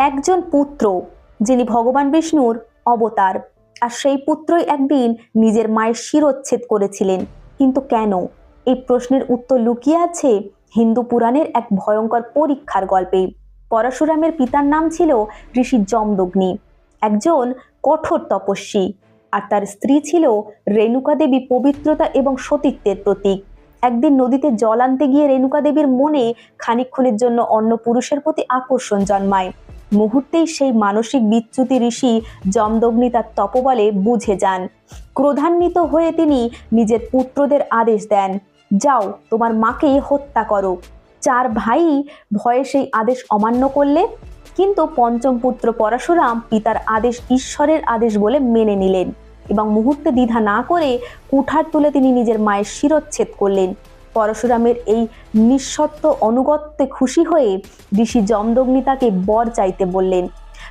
একজন পুত্র যিনি ভগবান বিষ্ণুর অবতার, আর সেই পুত্রই একদিন নিজের মায়ের শিরচ্ছেদ করেছিলেন। কিন্তু কেন? এই প্রশ্নের উত্তর লুকিয়ে আছে হিন্দু পুরাণের এক ভয়ঙ্কর পরীক্ষার গল্পে। পরশুরামের পিতার নাম ছিল ঋষি যমদগ্নি, একজন কঠোর তপস্বী, আর তার স্ত্রী ছিল রেণুকা দেবী, পবিত্রতা এবং সতীত্বের প্রতীক। একদিন নদীতে জল আনতে গিয়ে রেণুকা দেবীর মনে খানিকক্ষণের জন্য অন্য পুরুষের প্রতি আকর্ষণ জন্মায়। মুহূর্তেই সেই মানসিক বিচ্যুতি ঋষি যমদগ্নি তার তপবলে বুঝে যান। ক্রোধান্বিত হয়ে তিনি নিজের পুত্রদের আদেশ দেন, যাও তোমার মাকে হত্যা করো। 4 ভাই ভয়ে সেই আদেশ অমান্য করলে, কিন্তু পঞ্চম পুত্র পরশুরাম পিতার আদেশ ঈশ্বরের আদেশ বলে মেনে নিলেন এবং মুহূর্তে দ্বিধা না করে কুঠার তুলে তিনি নিজের মায়ের শিরচ্ছেদ করলেন। পরশুরামের এই নিঃশর্ত অনুগত্যে খুশি হয়ে ঋষি যমদগ্নি তাকে বর চাইতে বললেন।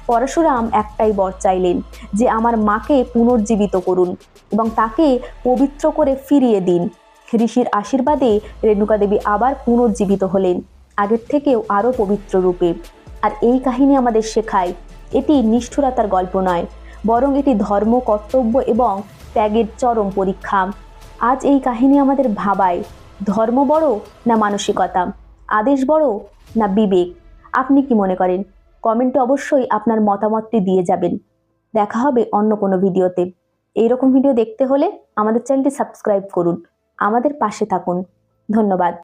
পরশুরাম একটাই বর চাইলেন, যে আমার মাকে পুনর্জীবিত করুন এবং তাকে পবিত্র করে ফিরিয়ে দিন। ঋষির আশীর্বাদে রেণুকা দেবী আবার পুনর্জীবিত হলেন, আগের থেকেও আরও পবিত্র রূপে। আর এই কাহিনী আমাদের শেখায়, এটি নিষ্ঠুরতার গল্প নয়, বরং এটি ধর্ম, কর্তব্য এবং ত্যাগের চরম পরীক্ষা। আজ এই কাহিনী আমাদের ভাবায়, ধর্ম বড় না মানসিকতা, আদেশ বড় না বিবেক? আপনি কি মনে করেন? কমেন্টে অবশ্যই আপনার মতামতটি দিয়ে যাবেন। দেখা হবে অন্য কোনো ভিডিওতে। এইরকম ভিডিও দেখতে হলে আমাদের চ্যানেলটি সাবস্ক্রাইব করুন, আমাদের পাশে থাকুন। ধন্যবাদ।